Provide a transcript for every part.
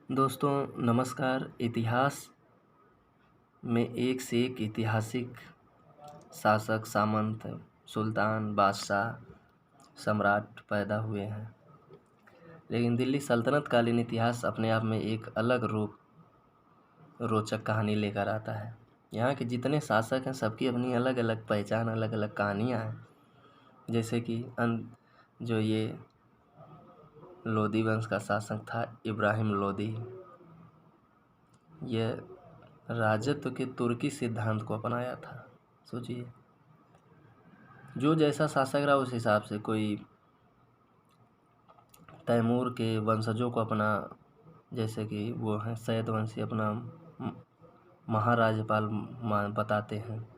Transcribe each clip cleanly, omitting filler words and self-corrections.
दोस्तों नमस्कार। इतिहास में एक से एक ऐतिहासिक शासक, सामंत, सुल्तान, बादशाह, सम्राट पैदा हुए हैं। लेकिन दिल्ली सल्तनत कालीन इतिहास अपने आप में एक अलग रोचक कहानी लेकर आता है। यहाँ के जितने शासक हैं सबकी अपनी अलग अलग पहचान, अलग अलग कहानियाँ हैं। जैसे कि जो ये लोदी वंश का शासक था इब्राहिम लोदी, यह राजत्व के तुर्की सिद्धांत को अपनाया था। सोचिए, जो जैसा शासक रहा उस हिसाब से कोई तैमूर के वंशजों को अपना, जैसे कि वो हैं सैयद वंशी, अपना महाराजपाल बताते हैं।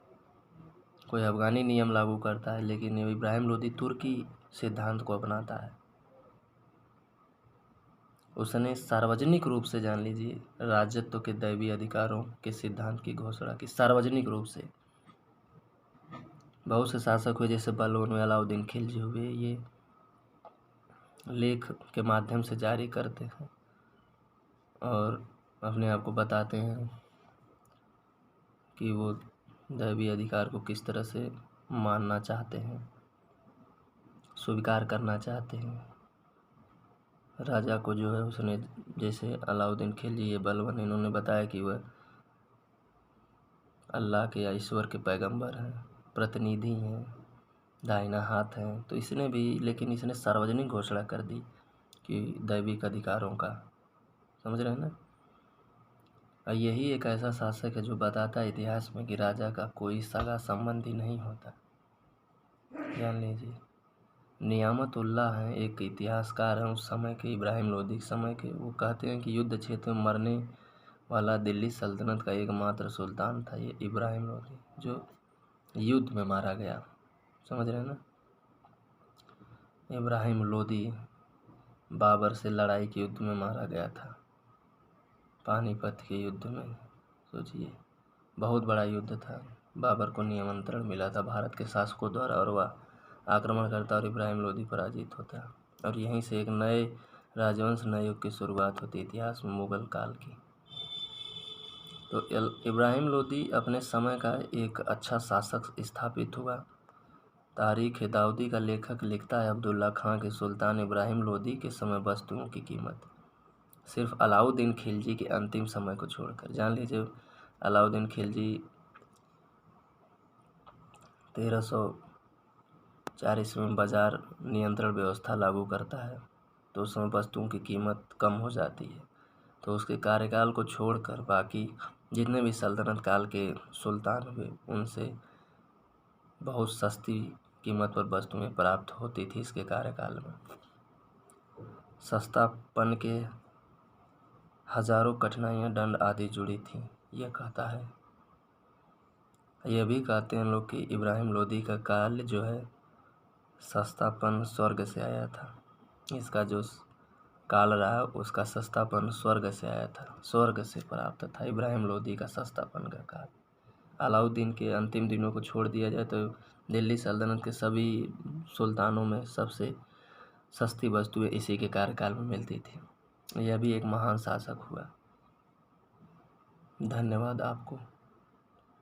कोई अफगानी नियम लागू करता है, लेकिन इब्राहिम लोदी तुर्की सिद्धांत को अपनाता है। उसने सार्वजनिक रूप से, जान लीजिए, राजत्व के दैवीय अधिकारों के सिद्धांत की घोषणा की, सार्वजनिक रूप से। बहुत से शासक हुए, जैसे बलबन में अलाउद्दीन खिलजी हुए, ये लेख के माध्यम से जारी करते हैं और अपने आप को बताते हैं कि वो दैवीय अधिकार को किस तरह से मानना चाहते हैं, स्वीकार करना चाहते हैं। राजा को जो है उसने, जैसे अलाउद्दीन खिलजी, ये बलबन, इन्होंने बताया कि वह अल्लाह के या ईश्वर के पैगंबर हैं, प्रतिनिधि हैं, दाहिना हाथ हैं। तो इसने भी, लेकिन इसने सार्वजनिक घोषणा कर दी कि दैविक अधिकारों का, समझ रहे हैं ना। और यही एक ऐसा शासक है जो बताता है इतिहास में कि राजा का कोई सगा संबंधी नहीं होता। जान लीजिए, नियामतुल्लाह हैं, एक इतिहासकार हैं उस समय के, इब्राहिम लोदी के समय के। वो कहते हैं कि युद्ध क्षेत्र में मरने वाला दिल्ली सल्तनत का एकमात्र सुल्तान था ये इब्राहिम लोदी, जो युद्ध में मारा गया। समझ रहे हैं ना। इब्राहिम लोदी बाबर से लड़ाई के युद्ध में मारा गया था, पानीपत के युद्ध में। सोचिए, बहुत बड़ा युद्ध था। बाबर को निमंत्रण मिला था भारत के शासकों द्वारा, और वह आक्रमण करता और इब्राहिम लोदी पराजित होता। और यहीं से एक नए राजवंश, नए युग की शुरुआत होती इतिहास में, मुगल काल की। तो इब्राहिम लोदी अपने समय का एक अच्छा शासक स्थापित हुआ। तारीख़-ए-दाऊदी का लेखक लिखता है, अब्दुल्ला खां के सुल्तान इब्राहिम लोदी के समय वस्तुओं की कीमत सिर्फ अलाउद्दीन खिलजी के अंतिम समय को छोड़कर, जान लीजिए, अलाउद्दीन खिलजी 1304 ईस्वी में बाजार नियंत्रण व्यवस्था लागू करता है, तो उस समय वस्तुओं की कीमत कम हो जाती है। तो उसके कार्यकाल को छोड़कर बाकी जितने भी सल्तनत काल के सुल्तान हुए, उनसे बहुत सस्ती कीमत पर वस्तुएं प्राप्त होती थी इसके कार्यकाल में। सस्तापन के हजारों कठिनाइयाँ, दंड आदि जुड़ी थी, यह कहता है। यह भी कहते हैं लोग कि इब्राहिम लोदी का काल जो है, सस्तापन स्वर्ग से आया था। इसका जो काल रहा उसका सस्तापन स्वर्ग से आया था, स्वर्ग से प्राप्त था इब्राहिम लोदी का सस्तापन का काल। अलाउद्दीन के अंतिम दिनों को छोड़ दिया जाए तो दिल्ली सल्तनत के सभी सुल्तानों में सबसे सस्ती वस्तुएं इसी के कार्यकाल में मिलती थी। यह भी एक महान शासक हुआ। धन्यवाद आपको।